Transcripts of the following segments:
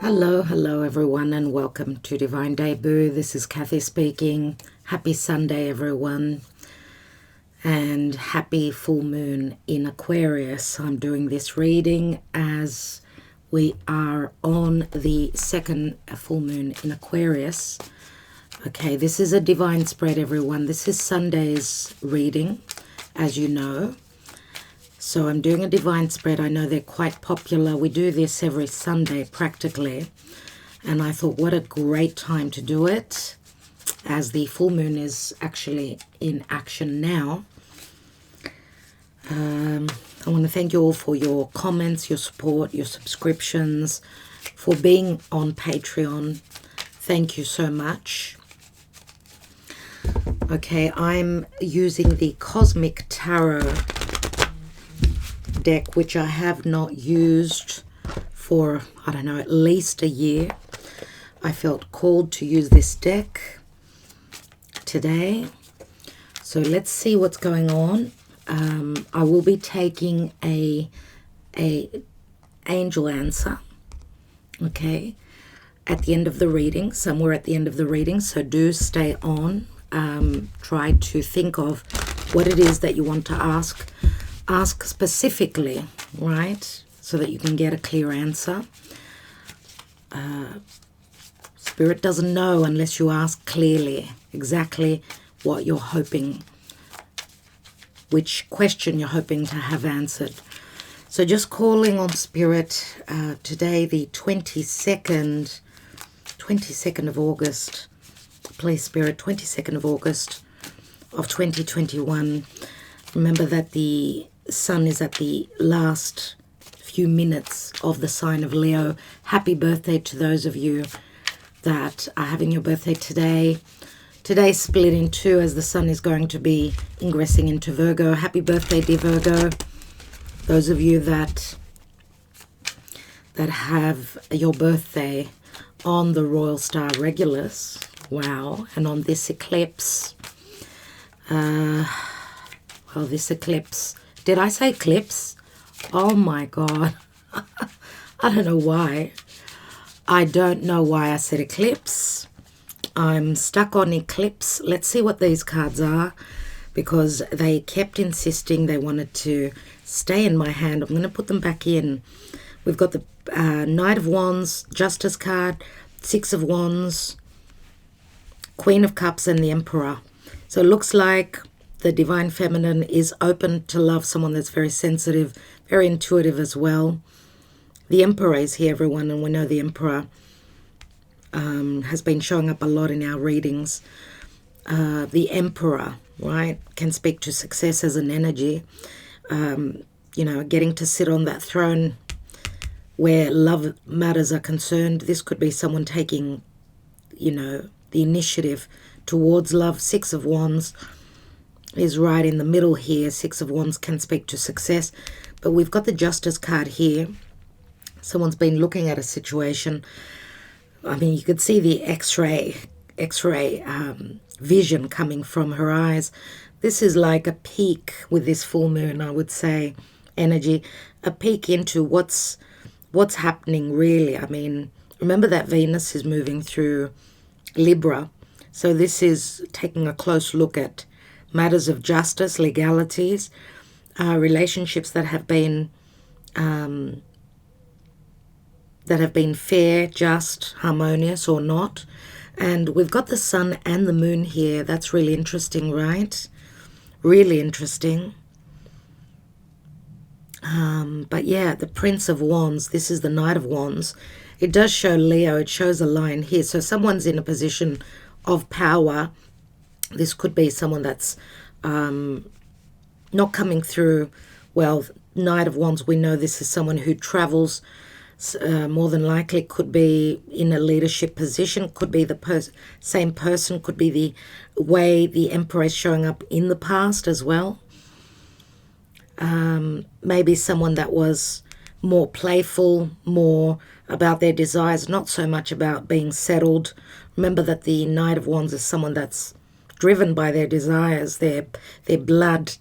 Hello everyone, and welcome to Divine Debut. This is Kathy speaking. Happy Sunday everyone, and happy full moon in Aquarius. I'm doing this reading as we are on the second full moon in Aquarius. Okay, this is a divine spread everyone. This is Sunday's reading, as you know. So I'm doing a divine spread. I know they're quite popular. We do this every Sunday practically. And I thought what a great time to do it, as the full moon is actually in action now. I want to thank you all for your comments, your support, your subscriptions, for being on Patreon. Thank you so much. Okay, I'm using the Cosmic Tarot deck, which I have not used for, I don't know, at least a year. I felt called to use this deck today. So let's see what's going on. I will be taking a angel answer, okay, at the end of the reading, somewhere at the end of the reading. So do stay on. Try to think of what it is that you want to ask. Ask specifically, right, so that you can get a clear answer. Spirit doesn't know unless you ask clearly exactly what you're hoping, which question you're hoping to have answered. So just calling on Spirit today, the 22nd of August. Please, Spirit, 22nd of August of 2021. Remember that the Sun is at the last few minutes of the sign of Leo. Happy birthday to those of you that are having your birthday today. Today's split in two as the Sun is going to be ingressing into Virgo. Happy birthday, dear Virgo. Those of you that have your birthday on the Royal Star Regulus. Wow. And on this eclipse. Well, this eclipse. Did I say eclipse? Oh my God. I don't know why. I don't know why I said eclipse. I'm stuck on eclipse. Let's see what these cards are, because they kept insisting they wanted to stay in my hand. I'm going to put them back in. We've got the Knight of Wands, Justice card, Six of Wands, Queen of Cups, and the Emperor. So it looks like the Divine Feminine is open to love someone that's very sensitive, very intuitive as well. The Emperor is here, everyone, and we know the Emperor has been showing up a lot in our readings. The Emperor, right, can speak to success as an energy. You know, getting to sit on that throne where love matters are concerned. This could be someone taking, you know, the initiative towards love. Six of Wands is right in the middle here. Six of Wands can speak to success, but we've got the Justice card here. Someone's been looking at a situation. I mean, you could see the X-ray vision coming from her eyes. This is like a peek with this full moon, I would say, energy, a peek into what's happening really. I mean, remember that Venus is moving through Libra, so this is taking a close look at matters of justice, legalities, relationships that have been fair, just, harmonious, or not. And we've got the Sun and the Moon here. That's really interesting, right? Really interesting. But yeah, the Prince of Wands. This is the Knight of Wands. It does show Leo. It shows a line here. So someone's in a position of power. This could be someone that's not coming through. Well, Knight of Wands, we know this is someone who travels. More than likely could be in a leadership position. Could be the same person. Could be the way the Emperor is showing up in the past as well. Maybe someone that was more playful, more about their desires, not so much about being settled. Remember that the Knight of Wands is someone that's driven by their desires. Their blood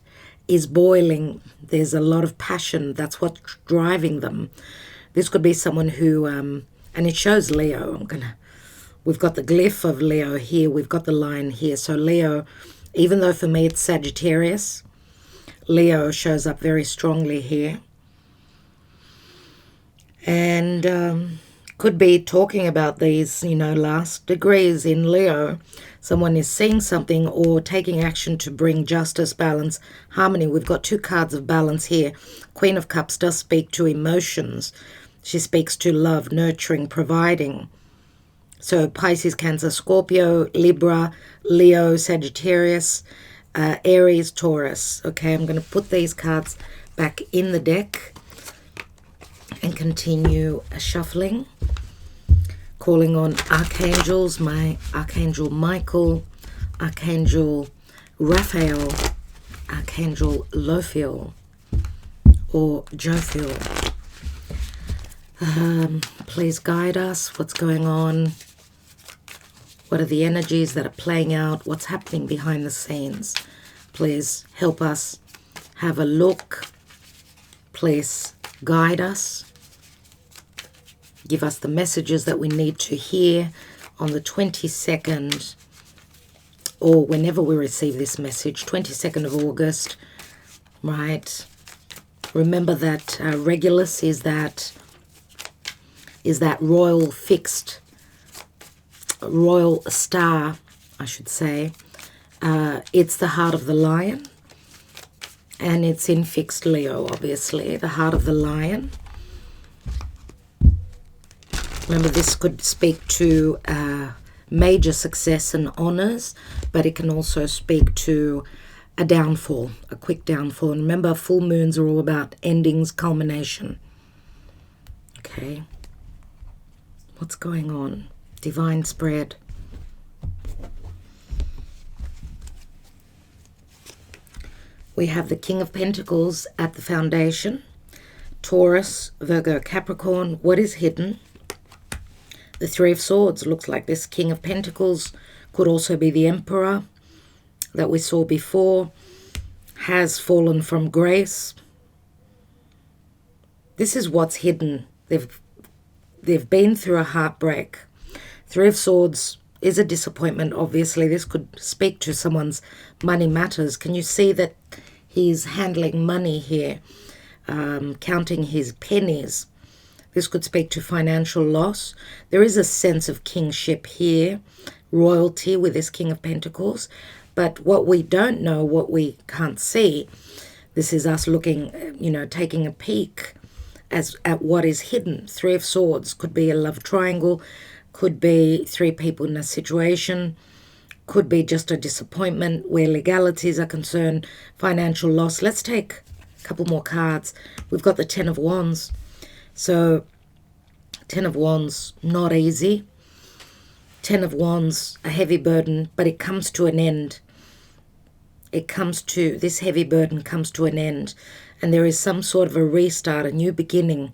is boiling. There's a lot of passion. That's what's driving them. This could be someone who And it shows Leo. We've got the glyph of Leo here. We've got the line here. So Leo, even though for me it's Sagittarius, Leo shows up very strongly here. And could be talking about these, last degrees in Leo. Someone is seeing something or taking action to bring justice, balance, harmony. We've got 2 cards of balance here. Queen of Cups does speak to emotions. She speaks to love, nurturing, providing. So Pisces, Cancer, Scorpio, Libra, Leo, Sagittarius, Aries, Taurus. Okay, I'm going to put these cards back in the deck and continue shuffling. Calling on archangels, my Archangel Michael, Archangel Raphael, Archangel Lophiel, or Jophiel. Please guide us. What's going on? What are the energies that are playing out? What's happening behind the scenes? Please help us have a look. Please guide us. Give us the messages that we need to hear on the 22nd, or whenever we receive this message, 22nd of August, right? Remember that Regulus is that royal star, I should say. It's the heart of the lion, and it's in fixed Leo, obviously, the heart of the lion. Remember, this could speak to major success and honors, but it can also speak to a downfall, a quick downfall. And remember, full moons are all about endings, culmination. Okay. What's going on? Divine spread. We have the King of Pentacles at the foundation. Taurus, Virgo, Capricorn. What is hidden? The Three of Swords. Looks like this King of Pentacles could also be the Emperor that we saw before. Has fallen from grace. This is what's hidden. They've been through a heartbreak. Three of Swords is a disappointment, obviously. This could speak to someone's money matters. Can you see that he's handling money here, counting his pennies? This could speak to financial loss. There is a sense of kingship here, royalty with this King of Pentacles. But what we don't know, what we can't see, this is us looking, taking a peek at what is hidden. Three of Swords could be a love triangle, could be 3 people in a situation, could be just a disappointment where legalities are concerned, financial loss. Let's take a couple more cards. We've got the Ten of Wands. So, Ten of Wands, not easy. Ten of Wands, a heavy burden, but it comes to an end. This heavy burden comes to an end. And there is some sort of a restart, a new beginning.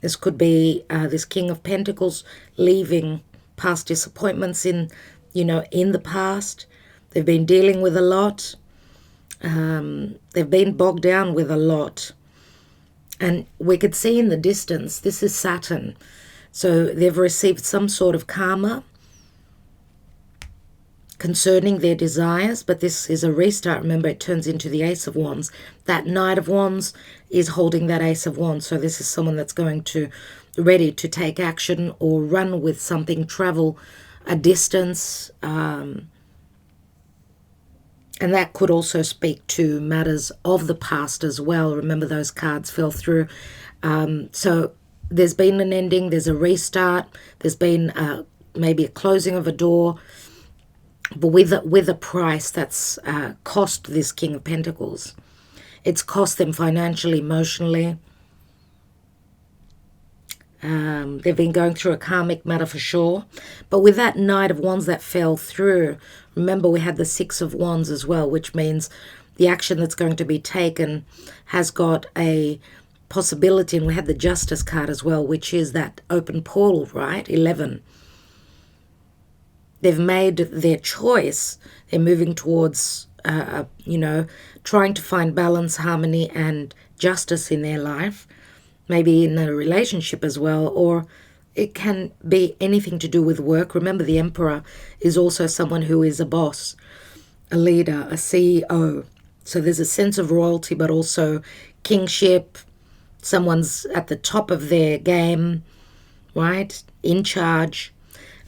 This could be this King of Pentacles leaving past disappointments in the past. They've been dealing with a lot. They've been bogged down with a lot. And we could see in the distance, this is Saturn. So they've received some sort of karma concerning their desires, but this is a restart. Remember, it turns into the Ace of Wands. That Knight of Wands is holding that Ace of Wands. So this is someone that's ready to take action or run with something, travel a distance. And that could also speak to matters of the past as well. Remember, those cards fell through. So there's been an ending, there's a restart, there's been maybe a closing of a door, but with a price that's cost this King of Pentacles. It's cost them financially, emotionally. They've been going through a karmic matter for sure. But with that Knight of Wands that fell through, remember we had the Six of Wands as well, which means the action that's going to be taken has got a possibility. And we had the Justice card as well, which is that open portal, right? 11. They've made their choice. They're moving towards, trying to find balance, harmony, and justice in their life. Maybe in a relationship as well, or It can be anything to do with work. Remember, the Emperor is also someone who is a boss, a leader, a CEO. So there's a sense of royalty, but also kingship. Someone's at the top of their game, right? In charge.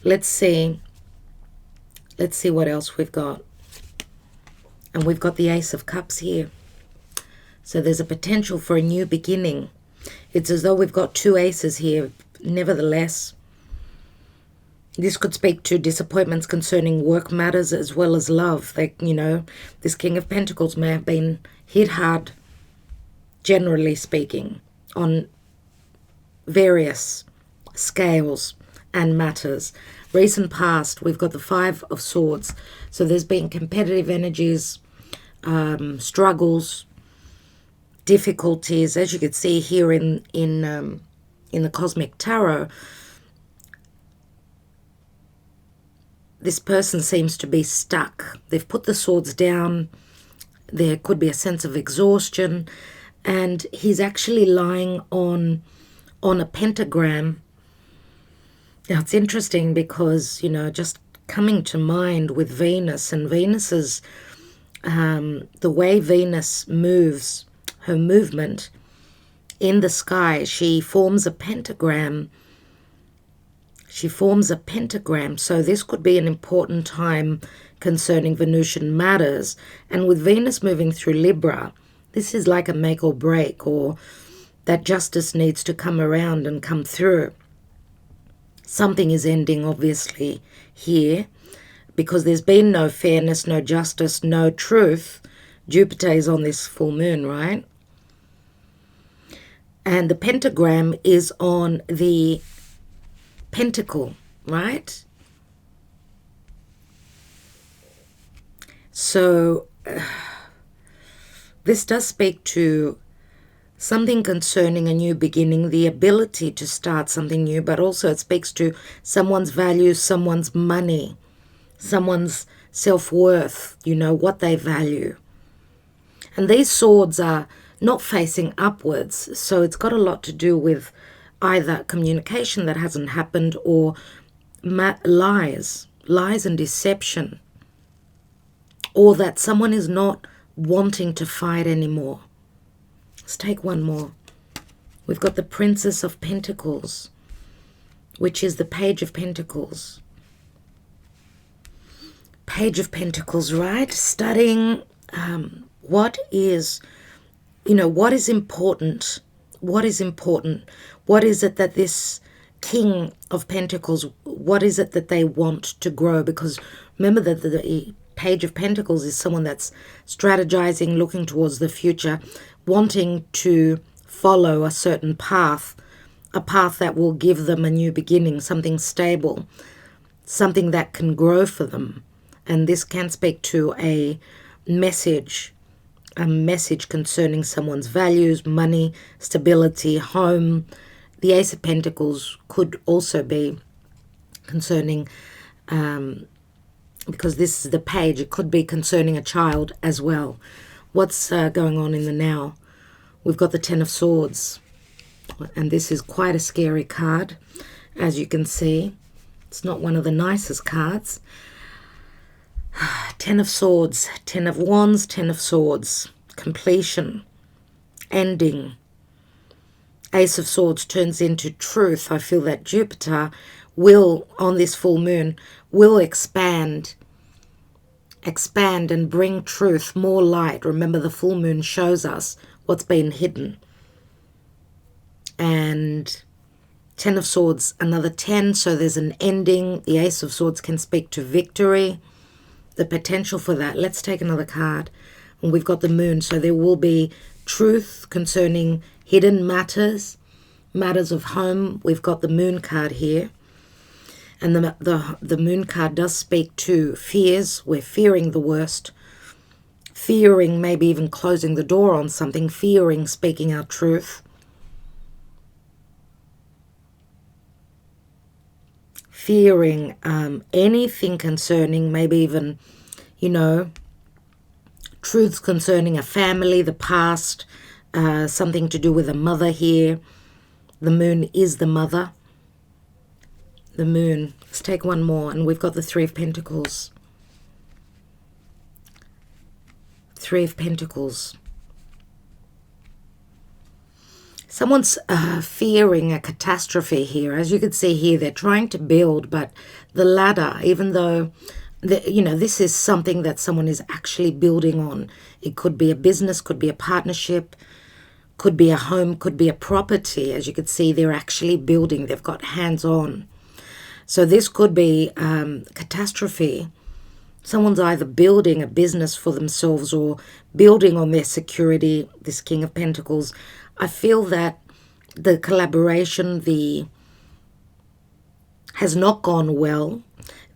Let's see. Let's see what else we've got. And we've got the Ace of Cups here. So there's a potential for a new beginning. It's as though we've got two aces here. Nevertheless, this could speak to disappointments concerning work matters as well as love. Like, you know, this King of Pentacles may have been hit hard, generally speaking, on various scales and matters. Recent past, we've got the Five of Swords. So there's been competitive energies, struggles, difficulties, as you can see here in the Cosmic Tarot. This person seems to be stuck. They've put the swords down. There could be a sense of exhaustion, and he's actually lying on a pentagram. Now it's interesting because, you know, just coming to mind with Venus, and Venus's the way Venus moves, her movement in the sky, she forms a pentagram. She forms a pentagram. So this could be an important time concerning Venusian matters. And with Venus moving through Libra, this is like a make or break, or that justice needs to come around and come through. Something is ending, obviously, here, because there's been no fairness, no justice, no truth. Jupiter is on this full moon, right? And the pentagram is on the pentacle, right? So this does speak to something concerning a new beginning, the ability to start something new, but also it speaks to someone's values, someone's money, someone's self-worth, you know, what they value. And these swords are not facing upwards, so it's got a lot to do with either communication that hasn't happened or lies and deception, or that someone is not wanting to fight anymore. Let's take one more. We've got the Princess of Pentacles, which is the Page of Pentacles. Page of Pentacles, right? Studying what is, you know, what is important. What is important? What is it that this King of Pentacles, what is it that they want to grow? Because remember that the Page of Pentacles is someone that's strategizing, looking towards the future, wanting to follow a certain path, a path that will give them a new beginning, something stable, something that can grow for them. And this can speak to a message concerning someone's values, money, stability, home. The Ace of Pentacles could also be concerning, because this is the page, it could be concerning a child as well. What's going on in the now? We've got the Ten of Swords, and this is quite a scary card, as you can see. It's not one of the nicest cards. Ten of Swords, Ten of Wands, Ten of Swords, completion, ending. Ace of Swords turns into truth. I feel that Jupiter will, on this full moon, will expand and bring truth, more light. Remember, the full moon shows us what's been hidden. And Ten of Swords, another 10, so there's an ending. The Ace of Swords can speak to victory, the potential for that. Let's take another card. And we've got the moon, so there will be truth concerning hidden matters, matters of home. We've got the moon card here. And the moon card does speak to fears. We're fearing the worst. Fearing maybe even closing the door on something. Fearing speaking our truth. Fearing anything concerning, maybe even, you know, truths concerning a family, the past, something to do with a mother here. The moon is the mother. the moon. Let's take one more, and we've got the Three of Pentacles. Three of Pentacles. Someone's fearing a catastrophe here. As you can see here, they're trying to build, but the ladder, even though, this is something that someone is actually building on. It could be a business, could be a partnership, could be a home, could be a property. As you can see, they're actually building. They've got hands-on. So this could be catastrophe. Someone's either building a business for themselves or building on their security, this King of Pentacles. I feel that the collaboration has not gone well.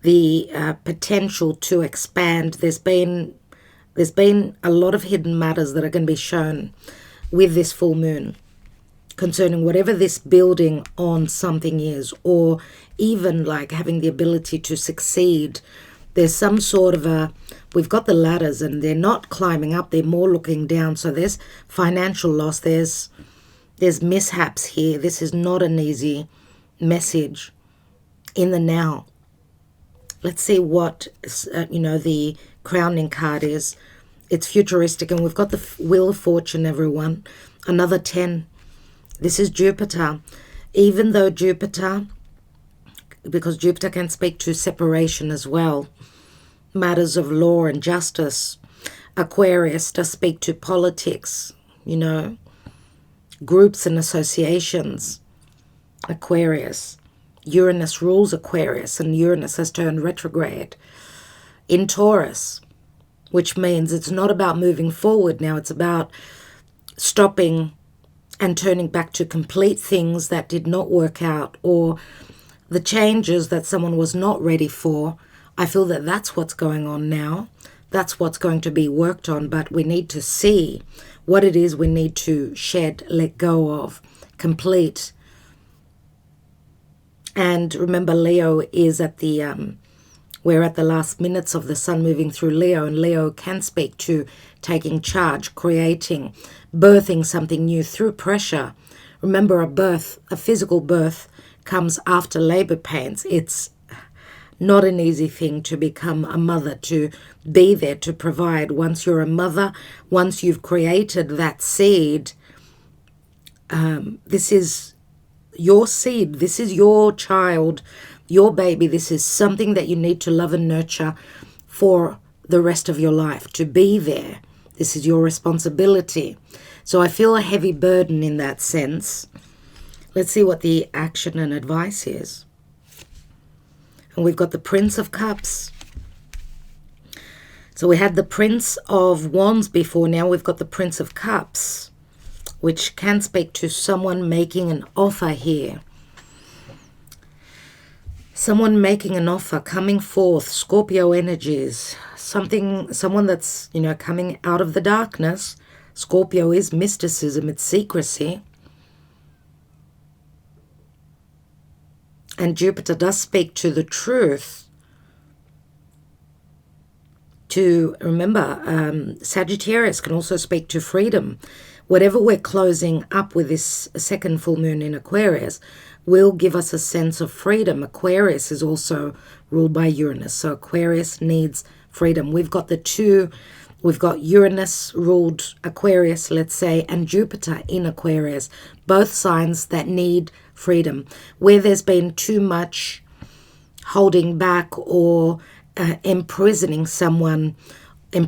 The potential to expand, there's been a lot of hidden matters that are going to be shown with this full moon concerning whatever this building on something is, or even like having the ability to succeed. There's some sort of we've got the ladders and they're not climbing up, they're more looking down. So there's financial loss, there's mishaps here. This is not an easy message in the now. Let's see what, the crowning card is. It's futuristic, and we've got the Wheel of Fortune, everyone. Another 10. This is Jupiter. Even though Jupiter, because Jupiter can speak to separation as well, matters of law and justice. Aquarius does speak to politics, groups and associations. Aquarius. Uranus rules Aquarius, and Uranus has turned retrograde in Taurus, which means it's not about moving forward now. It's about stopping and turning back to complete things that did not work out, or the changes that someone was not ready for. I feel that that's what's going on now. That's what's going to be worked on, but we need to see what it is we need to shed, let go of, complete. And remember, Leo is at we're at the last minutes of the sun moving through Leo, and Leo can speak to taking charge, creating, birthing something new through pressure. Remember, a physical birth comes after labor pains. It's not an easy thing to become a mother, to be there, to provide. Once you're a mother, once you've created that seed, this is your seed. This is your child, your baby. This is something that you need to love and nurture for the rest of your life, to be there. This is your responsibility. So I feel a heavy burden in that sense. Let's see what the action and advice is. And we've got the Prince of Cups. So we had the Prince of Wands before. Now we've got the Prince of Cups, which can speak to someone making an offer here. Someone making an offer, coming forth, Scorpio energies. Someone that's, coming out of the darkness. Scorpio is mysticism, it's secrecy. And Jupiter does speak to the truth. Remember, Sagittarius can also speak to freedom. Whatever we're closing up with this second full moon in Aquarius will give us a sense of freedom. Aquarius is also ruled by Uranus, so Aquarius needs freedom. We've got we've got Uranus ruled Aquarius, let's say, and Jupiter in Aquarius, both signs that need freedom. Where there's been too much holding back or imprisoning someone in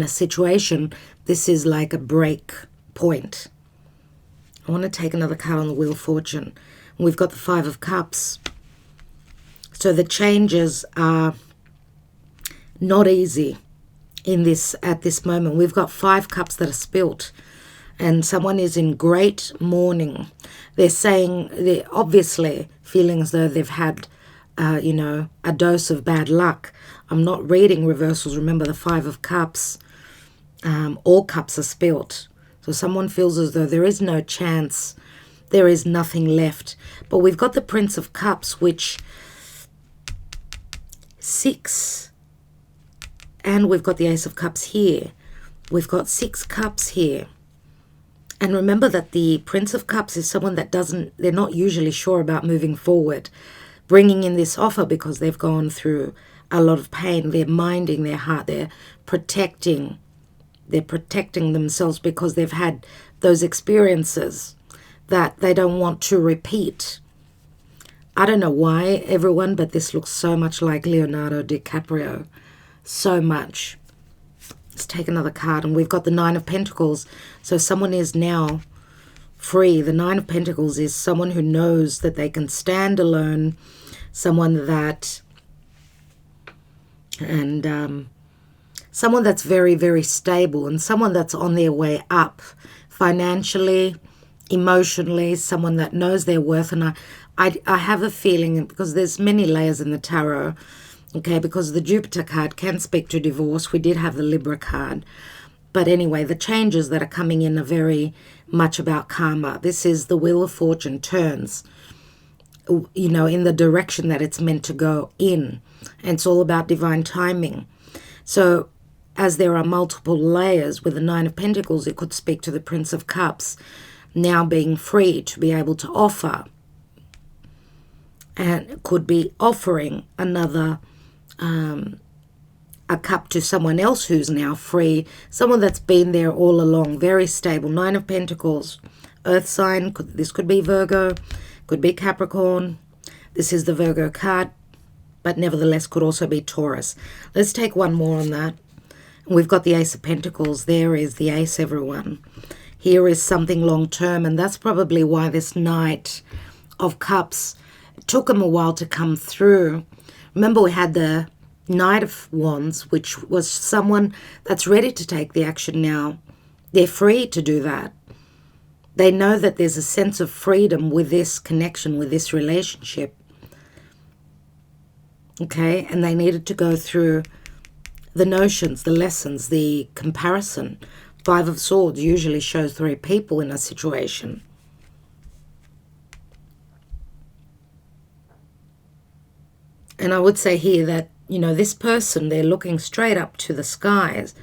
a situation, this is like a break point. I want to take another card on the Wheel of Fortune. We've got the Five of Cups. So the changes are not easy at this moment. We've got 5 cups that are spilt, and someone is in great mourning. They're obviously feeling as though they've had a dose of bad luck. I'm not reading reversals. Remember, the Five of Cups, all cups are spilt. So someone feels as though there is no chance, there is nothing left. But we've got the Prince of Cups, which 6, and we've got the Ace of Cups here. We've got 6 cups here. And remember that the Prince of Cups is someone that they're not usually sure about moving forward, bringing in this offer because they've gone through a lot of pain. They're minding their heart. They're protecting themselves because they've had those experiences that they don't want to repeat. I don't know why, everyone, but this looks so much like Leonardo DiCaprio. So much. Let's take another card, and we've got the Nine of Pentacles. So someone is now free. The Nine of Pentacles is someone who knows that they can stand alone, someone that, and someone that's very, very stable, and someone that's on their way up financially, emotionally, someone that knows their worth. And I have a feeling, because there's many layers in the tarot, okay, because the Jupiter card can speak to divorce. We did have the Libra card. But anyway, the changes that are coming in are very much about karma. This is the Wheel of Fortune turns, you know, in the direction that it's meant to go in. And it's all about divine timing. So as there are multiple layers with the Nine of Pentacles, it could speak to the Prince of Cups now being free to be able to offer. And it could be offering another a cup to someone else who's now free, someone that's been there all along, very stable. Nine of Pentacles, earth sign, this could be Virgo, could be Capricorn. This is the Virgo card, but nevertheless could also be Taurus. Let's take one more on that. We've got the Ace of Pentacles. There is the Ace, everyone. Here is something long-term, and that's probably why this Knight of Cups took them a while to come through. Remember, we had the Knight of Wands, which was someone that's ready to take the action now. They're free to do that. They know that there's a sense of freedom with this connection, with this relationship. Okay, and they needed to go through the notions, the lessons, the comparison. Five of Swords usually shows three people in a situation. And I would say here that, you know, this person, they're looking straight up to the skies.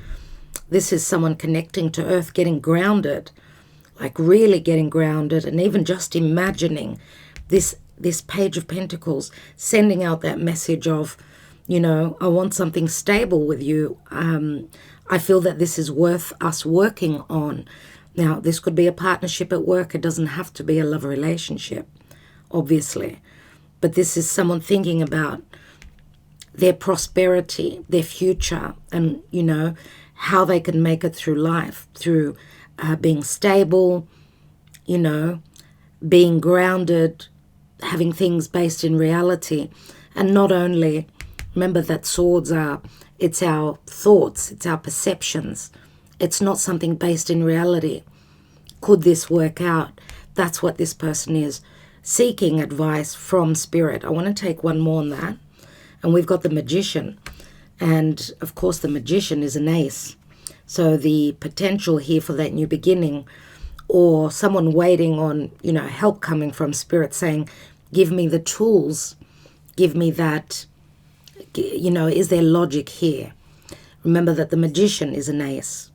This is someone connecting to earth, getting grounded, like really getting grounded, and even just imagining this Page of Pentacles, sending out that message of, you know, I want something stable with you. I feel that this is worth us working on. Now, this could be a partnership at work. It doesn't have to be a love relationship, obviously. But this is someone thinking about their prosperity, their future, and, you know, how they can make it through life, through being stable, you know, being grounded, having things based in reality. And not only, remember that swords are, it's our thoughts, it's our perceptions. It's not something based in reality. Could this work out? That's what this person is seeking advice from Spirit. I want to take one more on that. And we've got the Magician. And of course the Magician is an ace. So the potential here for that new beginning, or someone waiting on, you know, help coming from Spirit saying, give me the tools, give me that, you know, is there logic here? Remember that the Magician is an ace.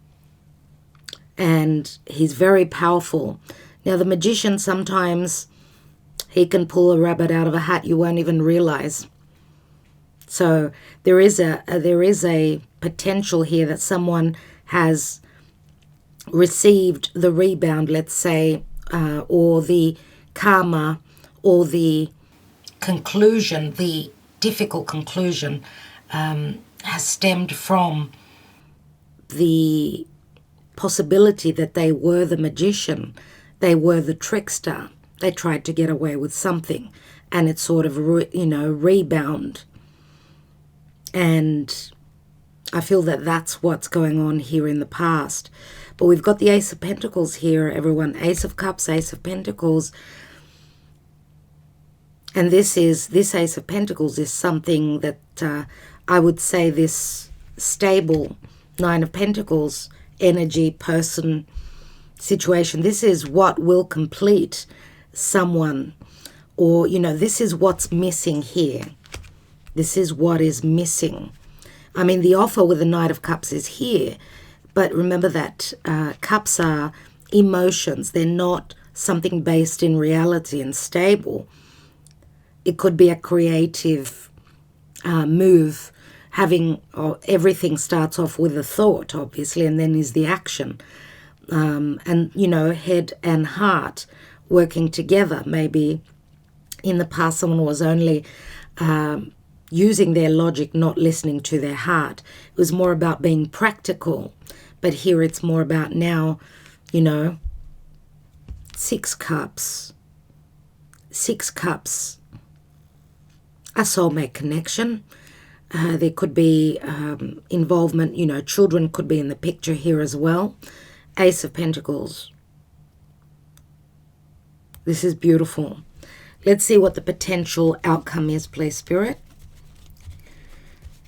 And he's very powerful. Now the Magician, sometimes he can pull a rabbit out of a hat you won't even realize. So there is a potential here that someone has received the rebound, let's say, or the karma, or the conclusion, the difficult conclusion, has stemmed from the possibility that they were the magician, they were the trickster. They tried to get away with something, and it sort of, rebound. And I feel that that's what's going on here in the past. But we've got the Ace of Pentacles here, everyone. Ace of Cups, Ace of Pentacles. And this Ace of Pentacles is something that I would say this stable Nine of Pentacles energy, person, situation. This is what will complete someone, or, this is what's missing here. This is what is missing. I mean, the offer with the Knight of Cups is here, but remember that cups are emotions. They're not something based in reality and stable. It could be a creative move, everything starts off with a thought, obviously, and then is the action. And, you know, head and heart working together. Maybe in the past someone was only using their logic, not listening to their heart. It was more about being practical. But here it's more about now, you know, 6 cups. 6 cups. A soulmate connection. There could be involvement, you know, children could be in the picture here as well. Ace of Pentacles. This is beautiful. Let's see what the potential outcome is, please, Spirit.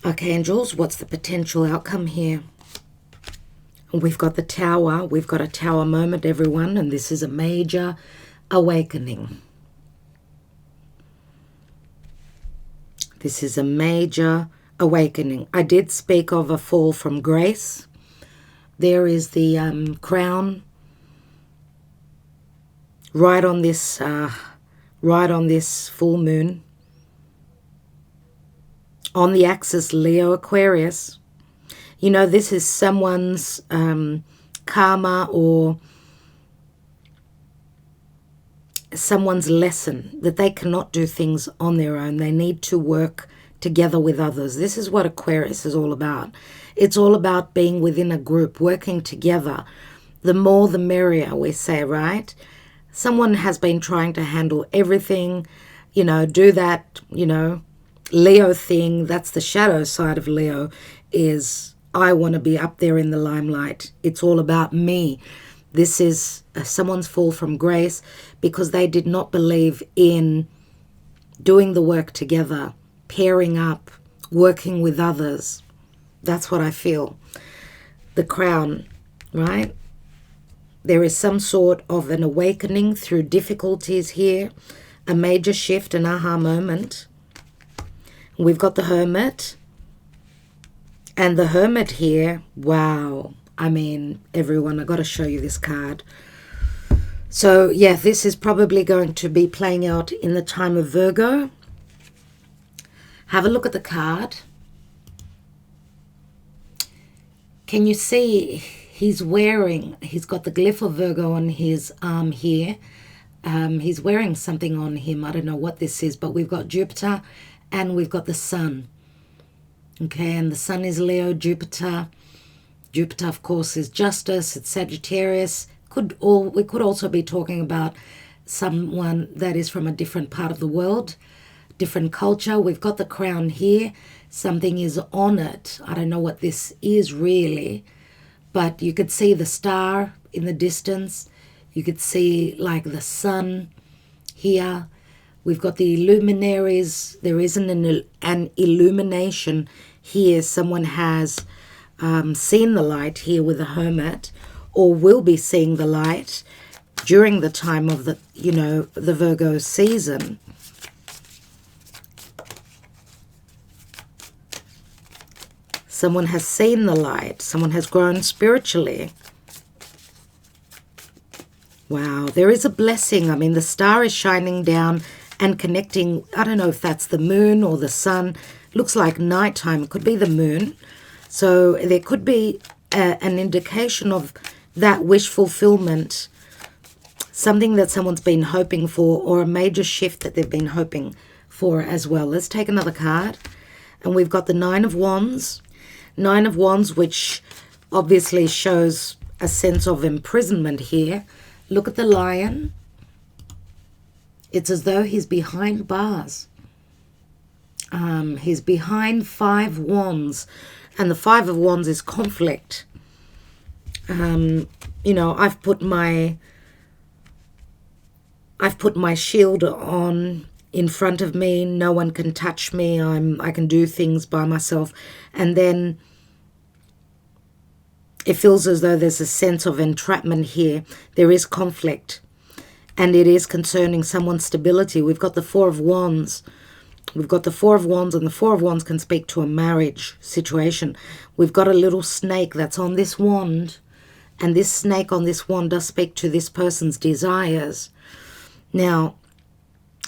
Archangels, what's the potential outcome here? We've got the Tower. We've got a Tower moment, everyone, and this is a major awakening. This is a major awakening. I did speak of a fall from grace. There is the crown right on this full moon. On the axis, Leo, Aquarius. You know, this is someone's karma or someone's lesson that they cannot do things on their own. They need to work together with others. This is what Aquarius is all about. It's all about being within a group, working together. The more the merrier, we say, right? Someone has been trying to handle everything, you know, do that, you know, Leo thing. That's the shadow side of Leo, is I want to be up there in the limelight. It's all about me. This is someone's fall from grace because they did not believe in doing the work together, pairing up, working with others. That's what I feel. The crown, right? There is some sort of an awakening through difficulties here, a major shift, an aha moment. We've got the Hermit. And the Hermit here, wow. I mean, everyone, I got to show you this card. So, yeah, this is probably going to be playing out in the time of Virgo. Have a look at the card. Can you see he's got the glyph of Virgo on his arm here. He's wearing something on him. I don't know what this is, but we've got Jupiter and we've got the Sun. Okay, and the Sun is Leo, Jupiter. Jupiter, of course, is justice. It's Sagittarius. We could also be talking about someone that is from a different part of the world, different culture. We've got the crown here. Something is on it. I don't know what this is really, but you could see the star in the distance. You could see like the sun here. We've got the luminaries. There isn't an illumination here. Someone has seen the light here with the Hermit, or will be seeing the light during the time of the, you know, the Virgo season. Someone has seen the light. Someone has grown spiritually. Wow, there is a blessing. I mean, the star is shining down and connecting. I don't know if that's the moon or the sun. Looks like nighttime. It could be the moon. So there could be an indication of that wish fulfillment, something that someone's been hoping for, or a major shift that they've been hoping for as well. Let's take another card. And we've got the Nine of Wands. Nine of Wands, which obviously shows a sense of imprisonment here. Look at the Lion. It's as though he's behind bars. He's behind 5 wands. And the 5 of Wands is conflict. You know, I've put my shield on in front of me. No one can touch me. I can do things by myself. And then it feels as though there's a sense of entrapment here. There is conflict. And it is concerning someone's stability. We've got the 4 of Wands. We've got the 4 of Wands, and the 4 of Wands can speak to a marriage situation. We've got a little snake that's on this wand, And this snake on this wand does speak to this person's desires. Now,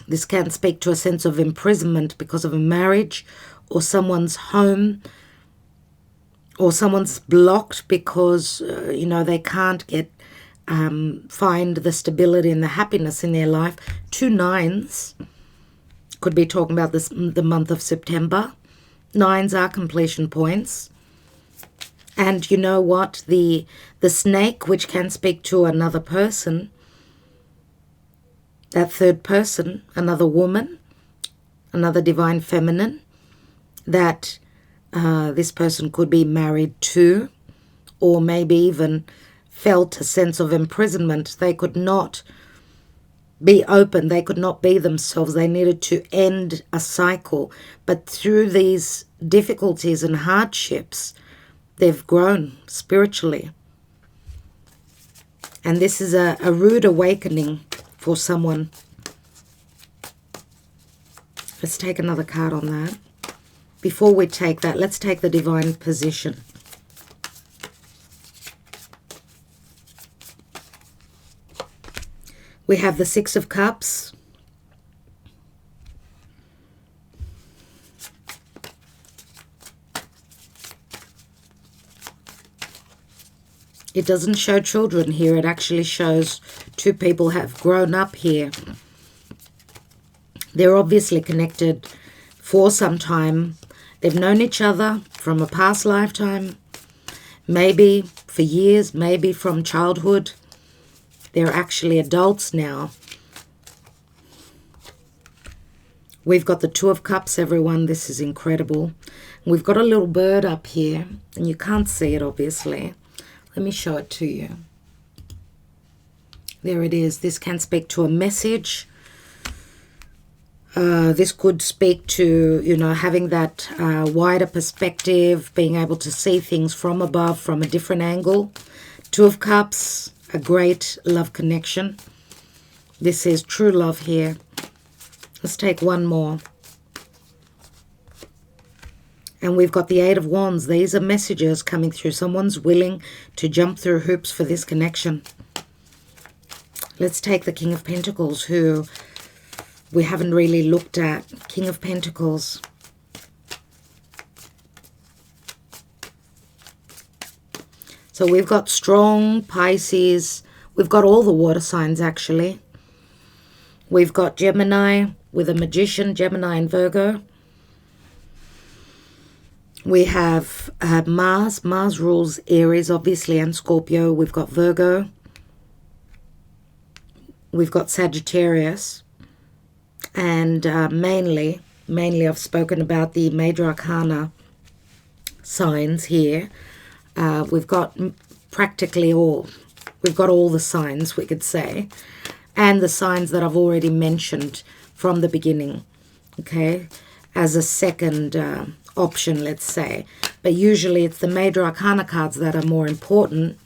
this can speak to a sense of imprisonment because of a marriage or someone's home, or someone's blocked because, you know, they can't find the stability and the happiness in their life. 2 9s could be talking about the month of September. 9s are completion points. And you know what? The snake, which can speak to another person, that third person, another woman, another divine feminine, that this person could be married to, or maybe even felt a sense of imprisonment. They could not be open. They could not be themselves. They needed to end a cycle. But through these difficulties and hardships, they've grown spiritually. And this is a rude awakening for someone. Let's take another card on that. Before we take that, let's take the divine position. We have the 6 of Cups. It doesn't show children here. It actually shows 2 people have grown up here. They're obviously connected for some time. They've known each other from a past lifetime, maybe for years, maybe from childhood. They're actually adults now. We've got the 2 of Cups, everyone. This is incredible. We've got a little bird up here, and you can't see it, obviously. Let me show it to you. There it is. This can speak to a message. This could speak to, you know, having that wider perspective, being able to see things from above, from a different angle. 2 of Cups, a great love connection. This is true love here. Let's take one more. And we've got the 8 of Wands. These are messages coming through. Someone's willing to jump through hoops for this connection. Let's take the King of Pentacles, who we haven't really looked at. King of Pentacles. So we've got strong Pisces. We've got all the water signs, actually. We've got Gemini with a Magician, Gemini and Virgo. We have Mars. Mars rules Aries, obviously, and Scorpio. We've got Virgo. We've got Sagittarius. And mainly I've spoken about the major arcana signs here. We've got practically all. We've got all the signs, we could say. And the signs that I've already mentioned from the beginning. Okay? As a second option, let's say. But usually it's the major arcana cards that are more important.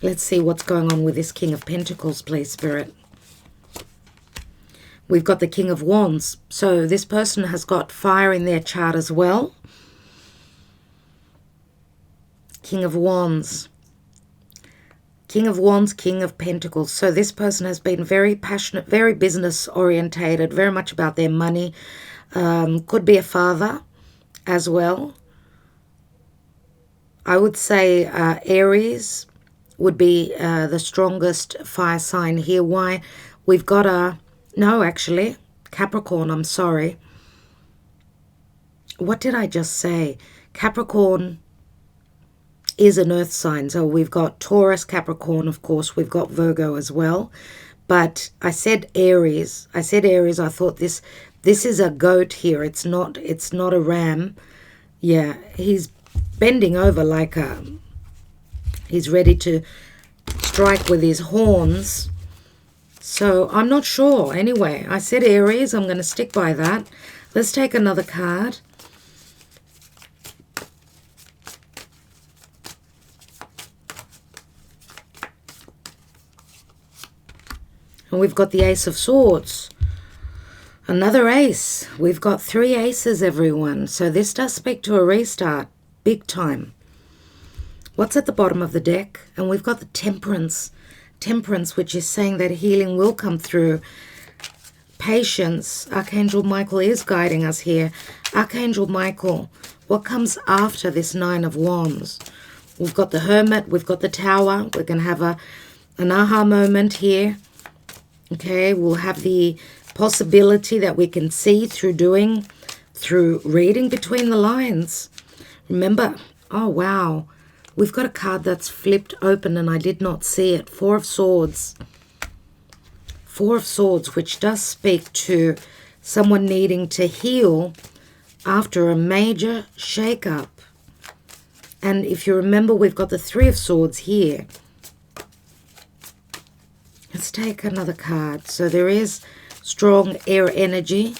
Let's see what's going on with this King of Pentacles, please, Spirit. We've got the King of Wands. So this person has got fire in their chart as well. King of Wands. King of Wands, King of Pentacles. So this person has been very passionate, very business orientated, very much about their money. Could be a father as well. I would say Aries would be the strongest fire sign here. Why? We've got no, actually, Capricorn, I'm sorry. What did I just say? Capricorn is an earth sign. So we've got Taurus, Capricorn, of course. We've got Virgo as well. But I said Aries. I thought this is a goat here. It's not a ram. Yeah, he's bending over like he's ready to strike with his horns. So I'm not sure. Anyway, I said Aries. I'm going to stick by that. Let's take another card. And we've got the Ace of Swords. Another ace. We've got 3 aces, everyone. So this does speak to a restart. Big time. What's at the bottom of the deck? And we've got the Temperance. Temperance, which is saying that healing will come through. Patience. Archangel Michael is guiding us here. Archangel Michael, what comes after this Nine of Wands? We've got the Hermit. We've got the Tower. We're going to have an aha moment here. Okay, we'll have the possibility that we can see through reading between the lines. Remember, oh wow, we've got a card that's flipped open and I did not see it. Four of Swords. Four of Swords, which does speak to someone needing to heal after a major shake-up. And if you remember, we've got the Three of Swords here. Let's take another card. So there is strong air energy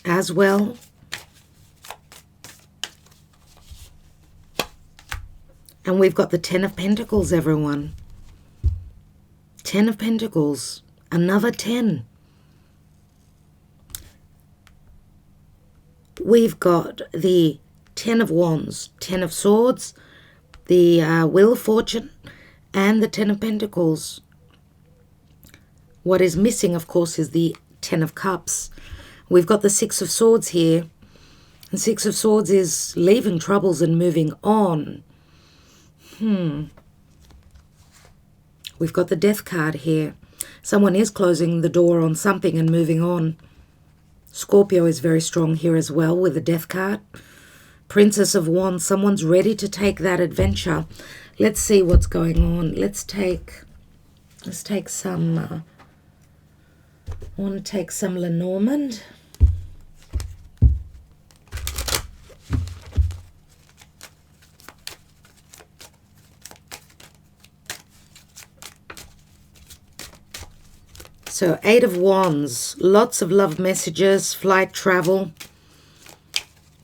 as well. And we've got the Ten of Pentacles, everyone. Ten of Pentacles. Another 10. We've got the Ten of Wands, Ten of Swords, the Wheel of Fortune, and the Ten of Pentacles. What is missing, of course, is the Ten of Cups. We've got the Six of Swords here. And Six of Swords is leaving troubles and moving on. We've got the Death card here. Someone is closing the door on something and moving on. Scorpio is very strong here as well with the Death card. Princess of Wands. Someone's ready to take that adventure. Let's see what's going on. Let's take some... I want to take some Lenormand. So, Eight of Wands, lots of love messages, flight, travel.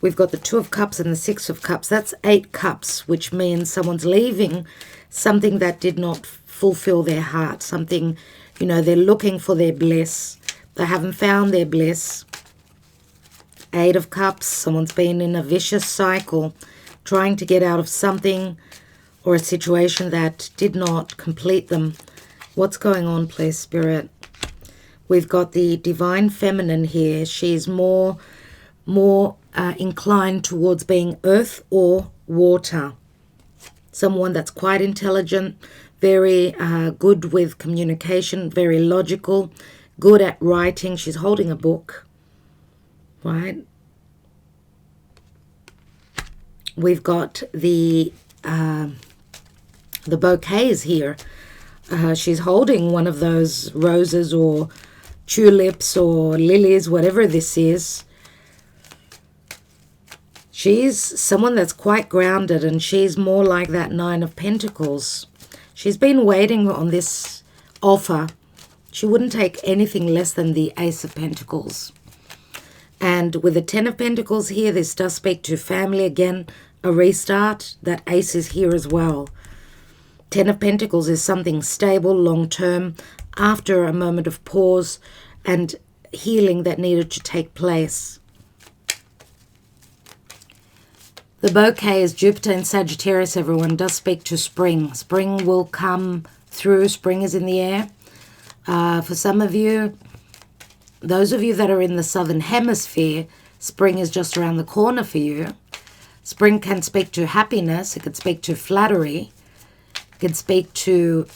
We've got the Two of Cups and the Six of Cups. That's 8 cups, which means someone's leaving something that did not fulfill their heart. Something, you know, they're looking for their bliss. They haven't found their bliss. 8 of Cups, someone's been in a vicious cycle, trying to get out of something or a situation that did not complete them. What's going on, please, Spirit? We've got the Divine Feminine here. She's more inclined towards being earth or water. Someone that's quite intelligent, very good with communication, very logical, good at writing. She's holding a book, right? We've got the bouquets here. She's holding one of those roses or tulips or lilies, whatever this is. She's someone that's quite grounded, and she's more like that Nine of Pentacles. She's been waiting on this offer. She wouldn't take anything less than the Ace of Pentacles. And with the Ten of Pentacles here, this does speak to family again, a restart. That Ace is here as well. Ten of Pentacles is something stable, long-term, after a moment of pause and healing that needed to take place. The bouquet is Jupiter in Sagittarius, everyone. Does speak to spring. Spring will come through. Spring is in the air. For some of you, those of you that are in the Southern Hemisphere, spring is just around the corner for you. Spring can speak to happiness. It could speak to flattery. It can speak to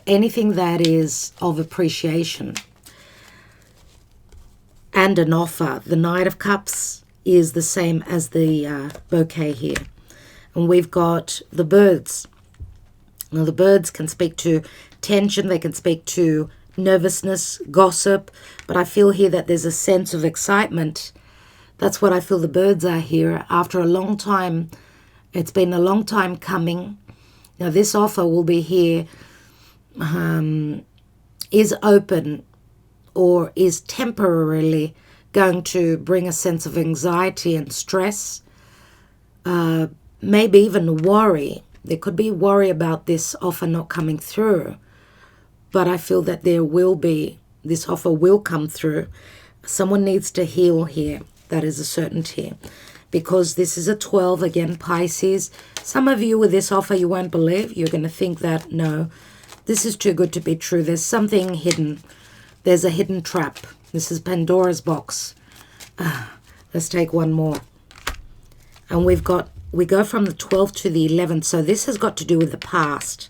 anything that is of appreciation. And an offer. The Knight of Cups is the same as the bouquet here. And we've got the birds. Now, the birds can speak to tension. They can speak to nervousness, gossip. But I feel here that there's a sense of excitement. That's what I feel the birds are here. After a long time, it's been a long time coming. Now, this offer will be here, is open or is temporarily going to bring a sense of anxiety and stress, maybe even worry. There could be worry about this offer not coming through, but I feel that this offer will come through. Someone needs to heal here. That is a certainty. because this is a 12, again, Pisces. Some of you with this offer, you won't believe. You're going to think that, no, this is too good to be true. There's something hidden. There's a hidden trap. This is Pandora's box. Let's take one more. And we go from the 12th to the 11th. So this has got to do with the past.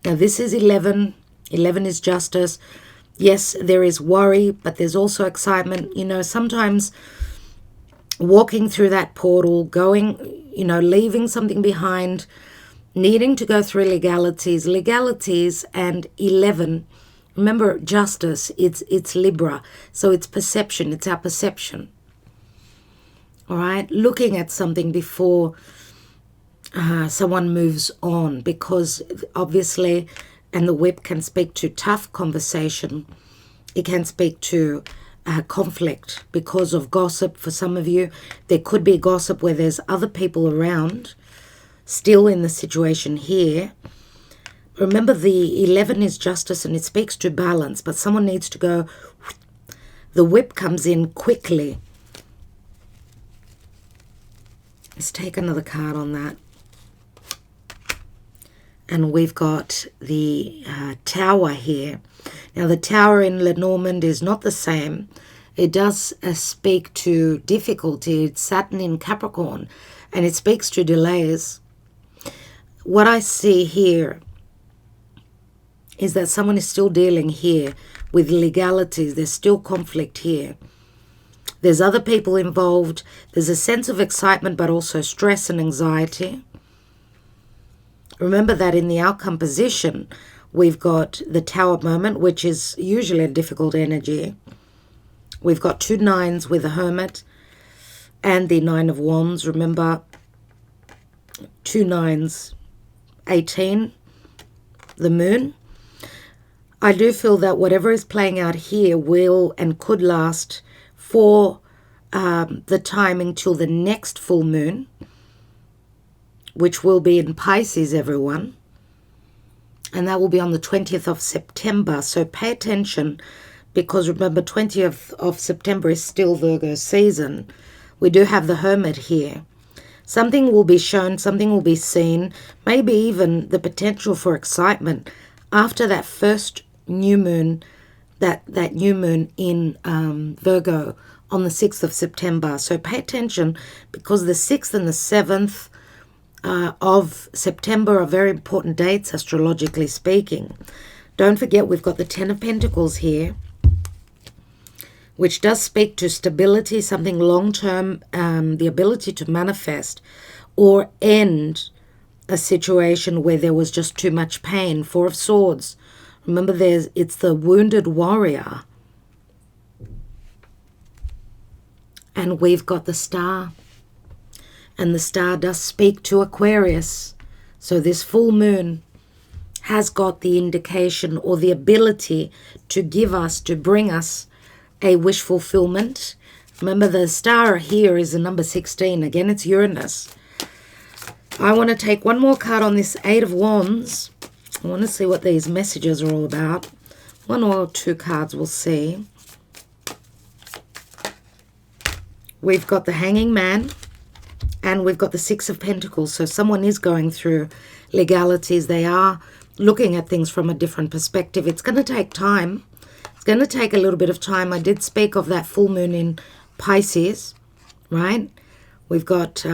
Now this is 11. 11 is justice. Yes, there is worry, but there's also excitement. You know, sometimes walking through that portal, going, you know, leaving something behind, needing to go through legalities, and 11. Remember, justice, it's Libra. So it's perception. It's our perception. All right, looking at something before someone moves on, because obviously, and the whip can speak to tough conversation. It can speak to conflict because of gossip. For some of you, there could be gossip where there's other people around, still in the situation here. Remember, the 11 is justice and it speaks to balance, but someone needs to go. The whip comes in quickly. Let's take another card on that. And we've got the Tower here. Now, the Tower in Lenormand is not the same. It does speak to difficulty. It's Saturn in Capricorn, and it speaks to delays. What I see here is that someone is still dealing here with legalities. There's still conflict here. There's other people involved. There's a sense of excitement, but also stress and anxiety. Remember that in the outcome position, we've got the Tower moment, which is usually a difficult energy. We've got 2 9s with the Hermit and the 9 of Wands. Remember, 2 9s, 18, the Moon. I do feel that whatever is playing out here will and could last for the time until the next full moon, which will be in Pisces, everyone. And that will be on the 20th of September. So pay attention, because remember, 20th of September is still Virgo season. We do have the Hermit here. Something will be shown, something will be seen, maybe even the potential for excitement after that first new moon, that new moon in Virgo on the 6th of September. So pay attention, because the 6th and the 7th of September are very important dates, astrologically speaking. Don't forget, we've got the 10 of Pentacles here, which does speak to stability, something long-term, the ability to manifest or end a situation where there was just too much pain. 4 of Swords. Remember, it's the wounded warrior. And we've got the Star. And the Star does speak to Aquarius. So this full moon has got the indication or the ability to give us, to bring us a wish fulfillment. Remember, the Star here is the number 16. Again, it's Uranus. I want to take one more card on this 8 of Wands. I want to see what these messages are all about. 1 or 2 cards, we'll see. We've got the Hanging Man, and we've got the 6 of Pentacles. So someone is going through legalities. They are looking at things from a different perspective. It's going to take time. It's going to take a little bit of time. I did speak of that full moon in Pisces, right? We've got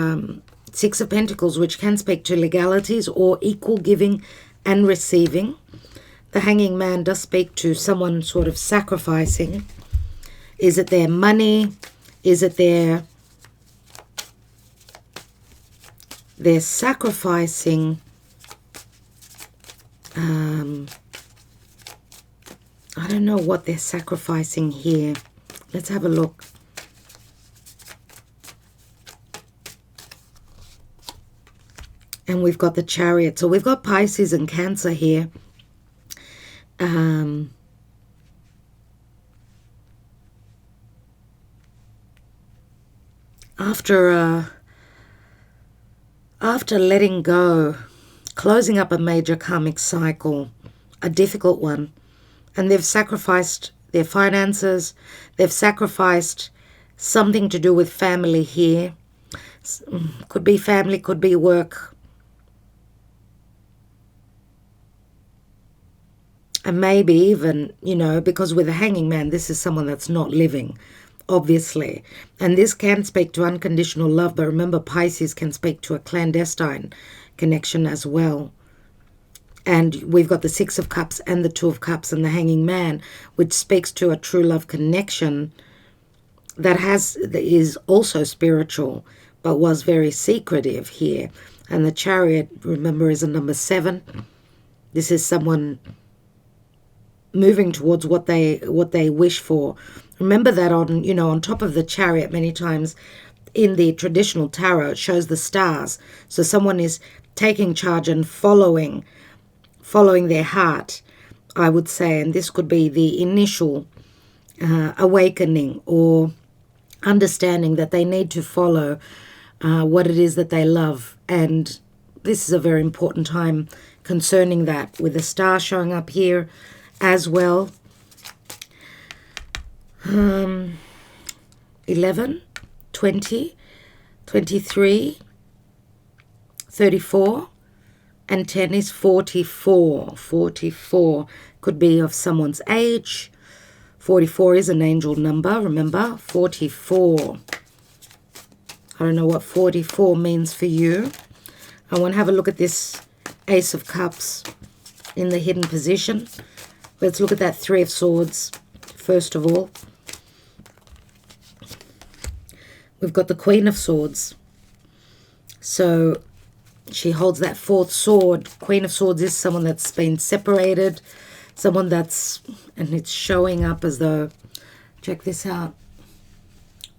6 of Pentacles, which can speak to legalities or equal giving and receiving. The Hanging Man does speak to someone sort of sacrificing. Is it their money? Is it their sacrificing? I don't know what they're sacrificing here. Let's have a look. And we've got the Chariot. So we've got Pisces and Cancer here. After letting go, closing up a major karmic cycle, a difficult one, and they've sacrificed their finances, they've sacrificed something to do with family here. Could be family, could be work. And maybe even, you know, because with the Hanging Man, this is someone that's not living, obviously. And this can speak to unconditional love, but remember, Pisces can speak to a clandestine connection as well. And we've got the Six of Cups and the Two of Cups and the Hanging Man, which speaks to a true love connection that is also spiritual, but was very secretive here. And the Chariot, remember, is a number 7. This is someone moving towards what they wish for. Remember that on top of the Chariot, many times in the traditional tarot, it shows the stars. So someone is taking charge and following their heart, I would say. And this could be the initial awakening or understanding that they need to follow what it is that they love. And this is a very important time concerning that, with the star showing up here as well. 11, 20, 23, 34, and 10 is 44. 44 could be of someone's age. 44 is an angel number, remember, 44. I don't know what 44 means for you. I want to have a look at this Ace of Cups in the hidden position. Let's look at that Three of Swords first of all. We've got the Queen of Swords. So she holds that 4th sword. Queen of Swords is someone that's been separated, someone that's, and it's showing up as though, check this out.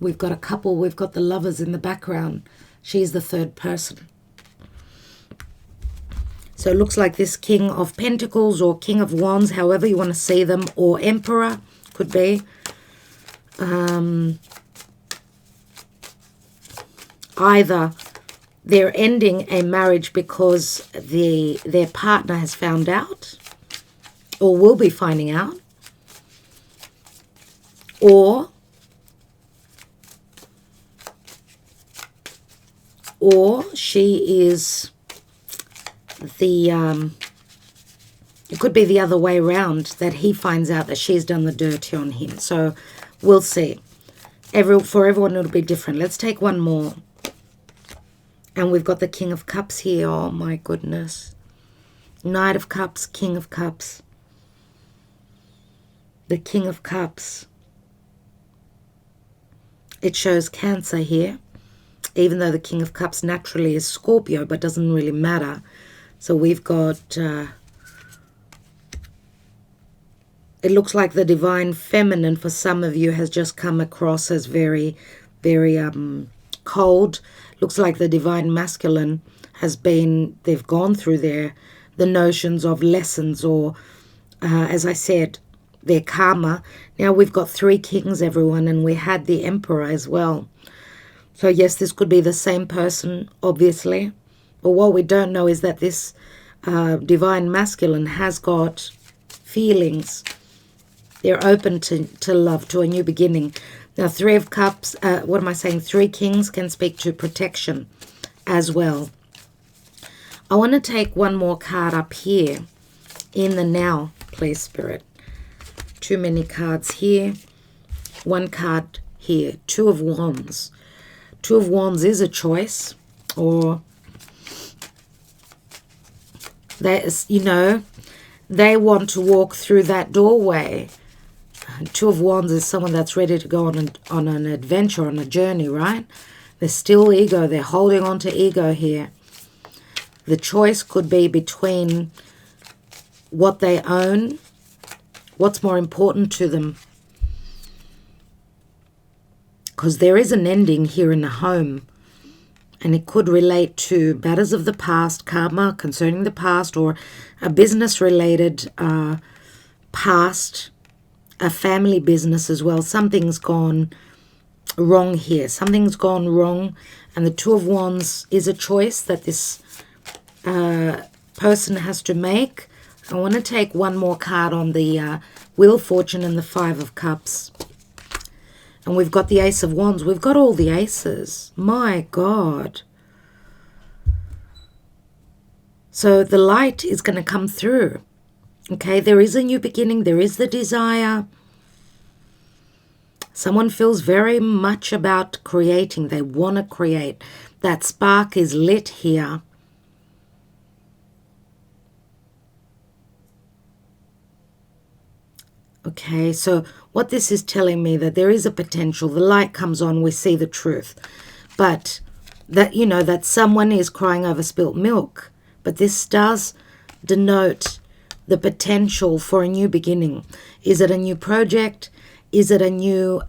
We've got a couple, we've got the lovers in the background. She's the 3rd person. So it looks like this King of Pentacles or King of Wands, however you want to see them, or Emperor, could be. Either they're ending a marriage because their partner has found out or will be finding out, or she is it could be the other way around, that he finds out that she's done the dirty on him. So we'll see. For everyone it'll be different. Let's take one more. And we've got the King of Cups here. Oh my goodness. Knight of Cups, King of Cups. The King of Cups. It shows Cancer here. Even though the King of Cups naturally is Scorpio, but doesn't really matter. So we've got, it looks like the Divine Feminine for some of you has just come across as very, very cold. Looks like the Divine Masculine has been, they've gone through the notions of lessons or, as I said, their karma. Now we've got 3 kings, everyone, and we had the Emperor as well. So yes, this could be the same person, obviously. But what we don't know is that this Divine Masculine has got feelings. They're open to love, to a new beginning. Now, 3 of Cups, 3 kings can speak to protection as well. I want to take one more card up here in the now, please, Spirit. Too many cards here. One card here, 2 of Wands. 2 of Wands is a choice, or they want to walk through that doorway. 2 of Wands is someone that's ready to go on an adventure, on a journey, right? There's still ego. They're holding on to ego here. The choice could be between what they own, what's more important to them. Because there is an ending here in the home. And it could relate to matters of the past, karma concerning the past, or a business-related past, a family business as well. Something's gone wrong here. Something's gone wrong. And the 2 of Wands is a choice that this person has to make. I want to take one more card on the Wheel of Fortune and the 5 of Cups. And we've got the Ace of Wands. We've got all the aces. My God. So the light is going to come through. Okay, there is a new beginning. There is the desire. Someone feels very much about creating. They want to create. That spark is lit here. Okay, so what this is telling me, that there is a potential. The light comes on, we see the truth. But that, you know, that someone is crying over spilt milk. But this does denote the potential for a new beginning. Is it a new project? Is it a new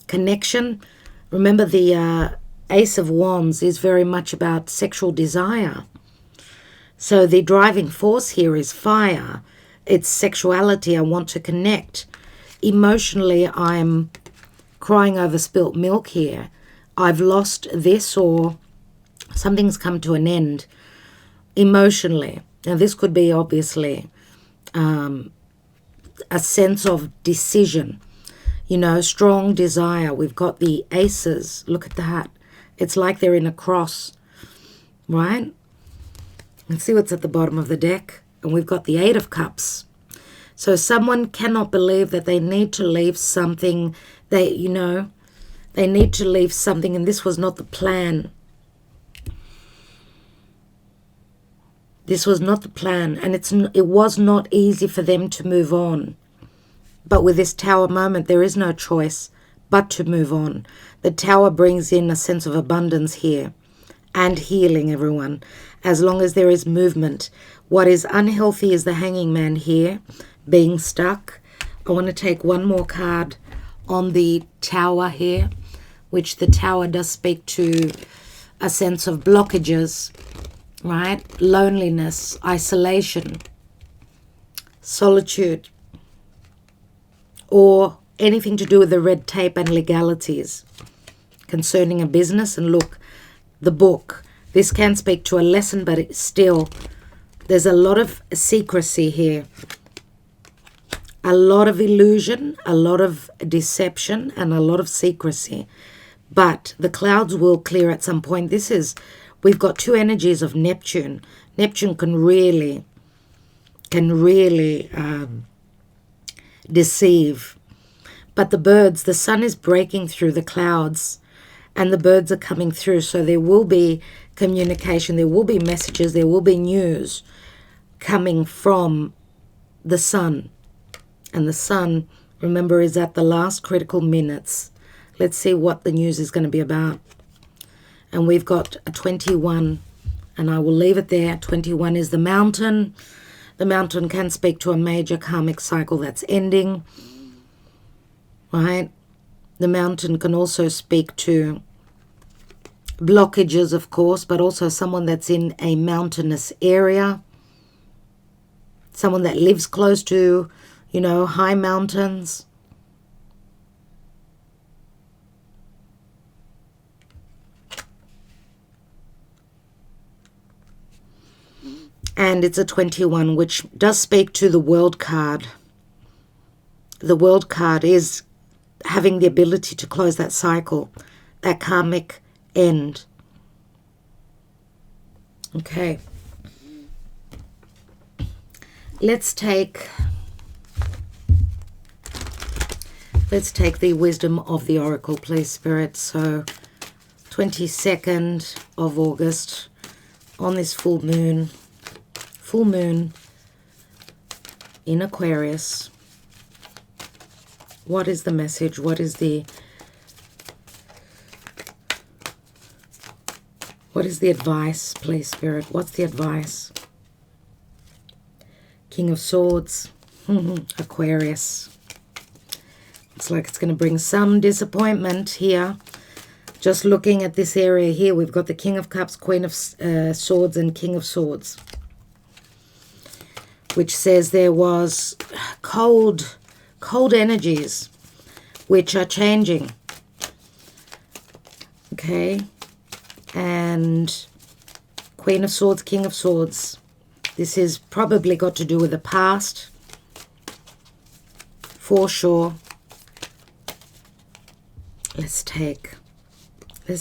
connection? Remember, the Ace of Wands is very much about sexual desire. So the driving force here is fire. It's sexuality. I want to connect. Emotionally, I'm crying over spilt milk here. I've lost this, or something's come to an end emotionally. Now, this could be obviously a sense of decision, you know, strong desire. We've got the aces. Look at that. It's like they're in a cross, right? Let's see what's at the bottom of the deck. And we've got the Eight of Cups. So someone cannot believe that they need to leave something. They need to leave something, and this was not the plan. This was not the plan, and it was not easy for them to move on. But with this Tower moment, there is no choice but to move on. The Tower brings in a sense of abundance here and healing, everyone, as long as there is movement. What is unhealthy is the Hanging Man here, being stuck. I want to take one more card on the Tower here, which the Tower does speak to a sense of blockages, right? Loneliness, isolation, solitude, or anything to do with the red tape and legalities concerning a business. And look, the book. This can speak to a lesson, but it's still, there's a lot of secrecy here. A lot of illusion, a lot of deception, and a lot of secrecy. But the clouds will clear at some point. We've got two energies of Neptune. Neptune can really deceive. But the birds, the sun is breaking through the clouds, and the birds are coming through. So there will be communication, there will be messages, there will be news coming from the sun. And the sun, remember, is at the last critical minutes. Let's see what the news is going to be about. And we've got a 21, and I will leave it there. 21 is the Mountain. The Mountain can speak to a major karmic cycle that's ending, right? The Mountain can also speak to blockages, of course, but also someone that's in a mountainous area, someone that lives close to, you know, high mountains. And it's a 21, which does speak to the World card. The World card is having the ability to close that cycle, that karmic end. Okay. Let's take the wisdom of the oracle, please, Spirit. So 22nd of August, on this full moon in Aquarius. What is the message? What is the advice, please, Spirit? What's the advice? King of Swords, Aquarius. It's like it's going to bring some disappointment here. Just looking at this area here, we've got the King of Cups, Queen of Swords, and King of Swords, which says there was cold energies which are changing. Okay. And Queen of Swords, King of Swords. This is probably got to do with the past, for sure. Let's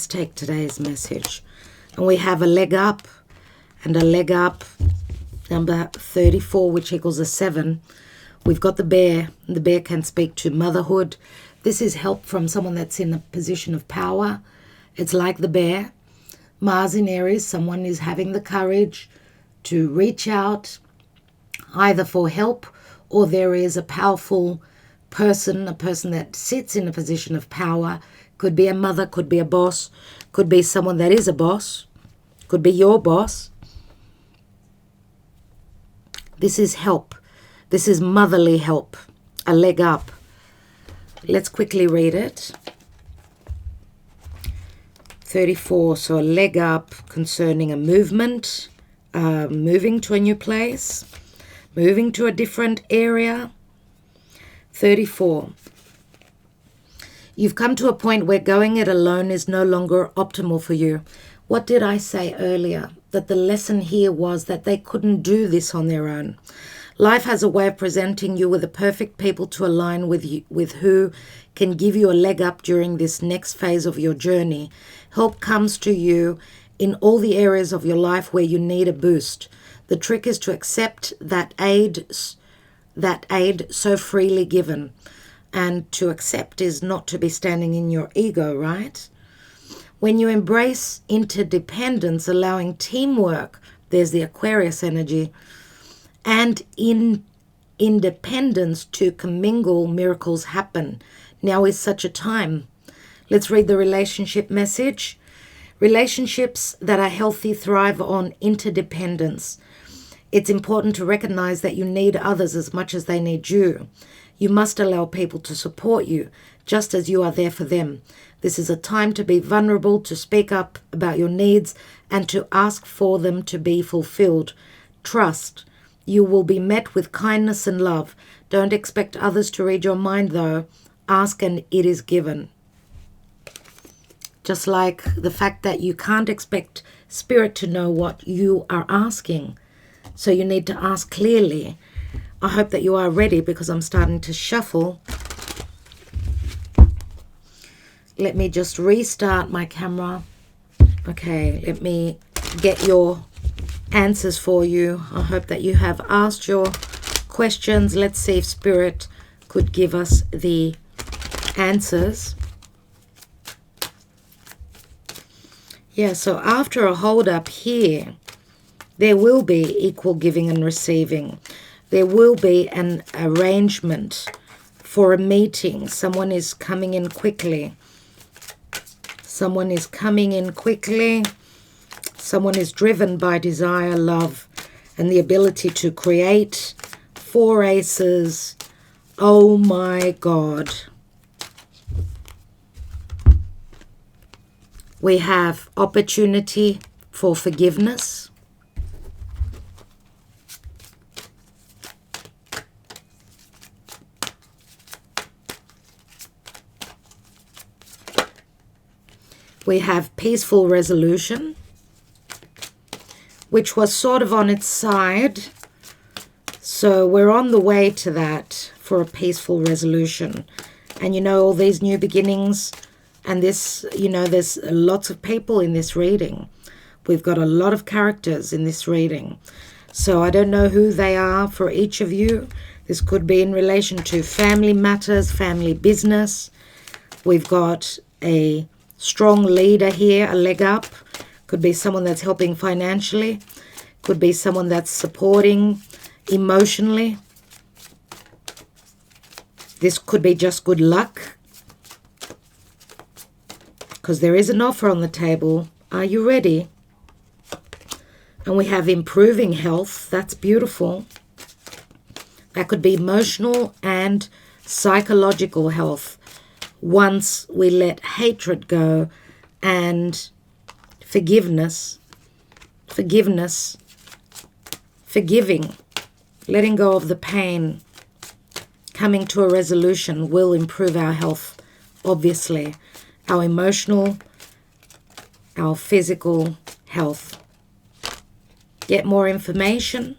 take today's message. And we have a leg up and a leg up, number 34, which equals a 7. We've got the bear. The bear can speak to motherhood. This is help from someone that's in a position of power. It's like the bear. Mars in Aries, someone is having the courage to reach out either for help, or there is a powerful person, a person that sits in a position of power. Could be a mother, could be a boss, could be someone that is a boss, could be your boss. This is help. This is motherly help, a leg up. Let's quickly read it. 34, so a leg up concerning a movement, moving to a new place, moving to a different area. 34. You've come to a point where going it alone is no longer optimal for you. What did I say earlier? That the lesson here was that they couldn't do this on their own. Life has a way of presenting you with the perfect people to align with you, with who can give you a leg up during this next phase of your journey. Help comes to you in all the areas of your life where you need a boost. The trick is to accept that aid so freely given. And to accept is not to be standing in your ego, right? When you embrace interdependence, allowing teamwork, there's the Aquarius energy, and independence to commingle, miracles happen. Now is such a time. Let's read the relationship message. Relationships that are healthy thrive on interdependence. It's important to recognize that you need others as much as they need you. You must allow people to support you, just as you are there for them. This is a time to be vulnerable, to speak up about your needs, and to ask for them to be fulfilled. Trust. You will be met with kindness and love. Don't expect others to read your mind, though. Ask and it is given. Just like the fact that you can't expect Spirit to know what you are asking. So you need to ask clearly. I hope that you are ready, because I'm starting to shuffle. Let me just restart my camera. Okay, let me get your answers for you. I hope that you have asked your questions. Let's see if Spirit could give us the answers. Yeah, so after a hold up here, there will be equal giving and receiving. There will be an arrangement for a meeting. Someone is coming in quickly. Someone is coming in quickly. Someone is driven by desire, love, and the ability to create. 4 aces. Oh my God. We have opportunity for forgiveness. We have peaceful resolution, which was sort of on its side. So we're on the way to that for a peaceful resolution. And you know, all these new beginnings, and this, you know, there's lots of people in this reading. We've got a lot of characters in this reading. So I don't know who they are for each of you. This could be in relation to family matters, family business. We've got a strong leader here, a leg up. Could be someone that's helping financially. Could be someone that's supporting emotionally. This could be just good luck, because there is an offer on the table. Are you ready? And we have improving health. That's beautiful. That could be emotional and psychological health. Once we let hatred go, and forgiving, letting go of the pain, coming to a resolution will improve our health, obviously. Our emotional, our physical health. Get more information.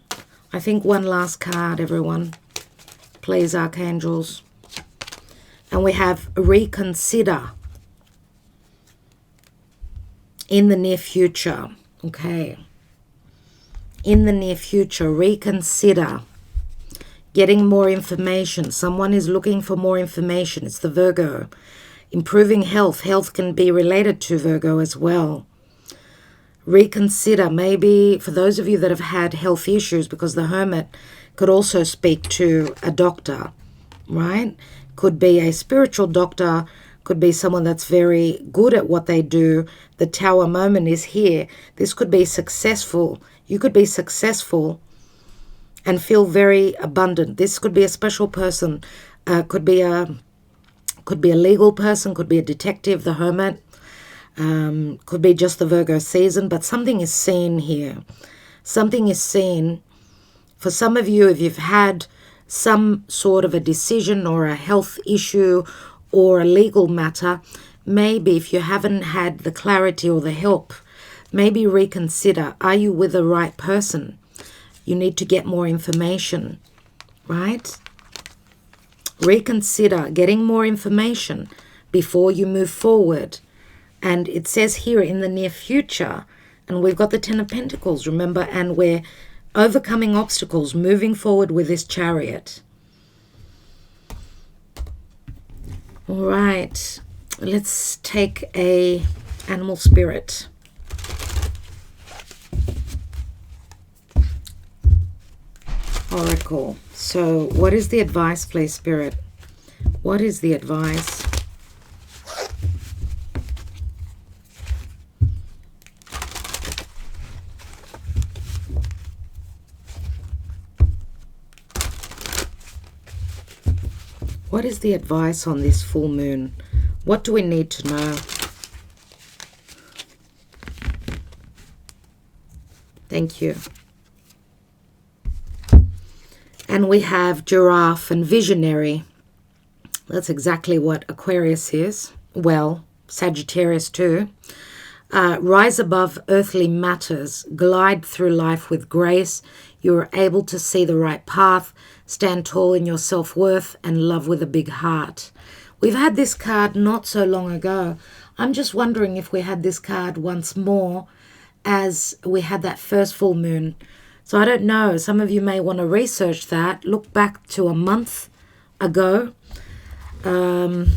I think one last card, everyone. Please, archangels. And we have reconsider. in the near future, okay? In the near future, reconsider getting more information. Someone is looking for more information. It's the Virgo. Improving health. Health can be related to Virgo as well. Reconsider, maybe for those of you that have had health issues, because the Hermit could also speak to a doctor, right? Could be a spiritual doctor, could be someone that's very good at what they do. The Tower moment is here. This could be successful. You could be successful and feel very abundant. This could be a special person, could be a legal person, could be a detective, the Hermit, could be just the Virgo season, but something is seen here. Something is seen. For some of you, if you've had some sort of a decision or a health issue or a legal matter, maybe if you haven't had the clarity or the help, maybe reconsider, are you with the right person? You need to get more information, right? Reconsider getting more information before you move forward. And it says here in the near future, and we've got the Ten of Pentacles, remember, and we're overcoming obstacles, moving forward with this Chariot. All right, let's take a animal spirit. Oracle. So what is the advice, please, Spirit? What is the advice? What is the advice on this full moon? What do we need to know? Thank you. And we have giraffe and visionary. That's exactly what Aquarius is. Well, Sagittarius too. Rise above earthly matters. Glide through life with grace. You are able to see the right path. Stand tall in your self-worth and love with a big heart. We've had this card not so long ago. I'm just wondering if we had this card once more as we had that first full moon. So I don't know. Some of you may want to research that. Look back to a month ago. I'm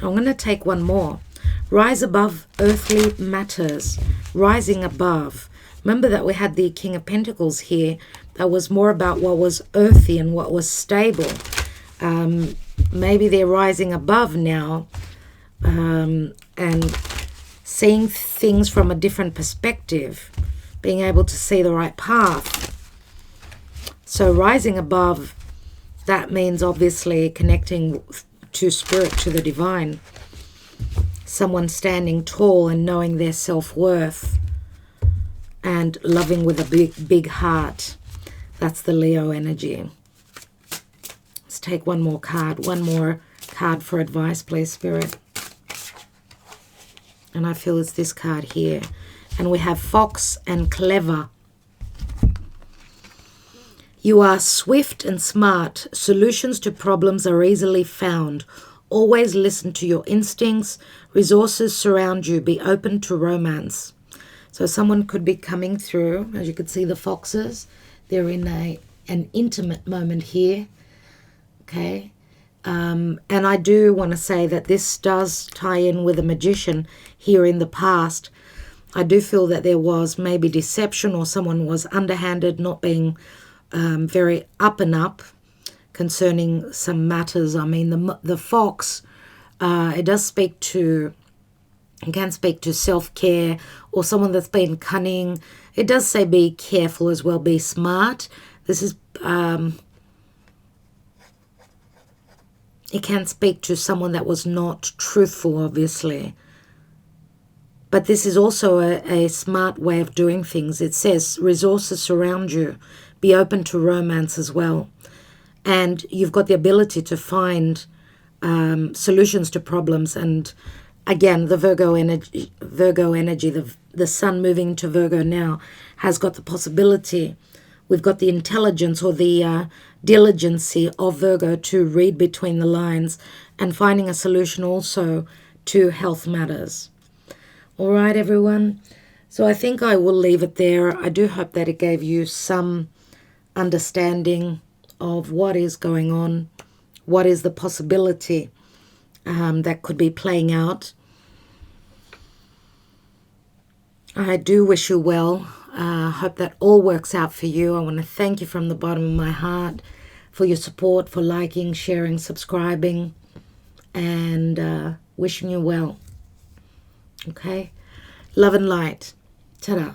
going to take one more. Rise above earthly matters. Rising above. Remember that we had the King of Pentacles here. That was more about what was earthy and what was stable. Maybe they're rising above now and seeing things from a different perspective. Being able to see the right path. So rising above, that means obviously connecting to spirit, to the divine. Someone standing tall and knowing their self-worth and loving with a big heart. That's the Leo energy. Let's take one more card. One more card for advice, please, Spirit. And I feel it's this card here. And we have fox and clever. You are swift and smart. Solutions to problems are easily found. Always listen to your instincts. Resources surround you. Be open to romance. So someone could be coming through. As you can see, the foxes. They're in an intimate moment here. Okay. And I do want to say that this does tie in with a magician here in the past. I do feel that there was maybe deception or someone was underhanded, not being very up and up concerning some matters. I mean, the fox, it does speak to, it can speak to self-care or someone that's been cunning. It does say be careful as well, be smart. This is, it can speak to someone that was not truthful, obviously. But this is also a smart way of doing things. It says resources surround you. Be open to romance as well. And you've got the ability to find solutions to problems. And again, the Virgo energy, the sun moving to Virgo now has got the possibility. We've got the intelligence or the diligency of Virgo to read between the lines and finding a solution also to health matters. All right, everyone. So I think I will leave it there. I do hope that it gave you some understanding of what is going on, what is the possibility that could be playing out. I do wish you well. Hope that all works out for you. I want to thank you from the bottom of my heart for your support, for liking, sharing, subscribing, and wishing you well. Okay? Love and light. Ta-da.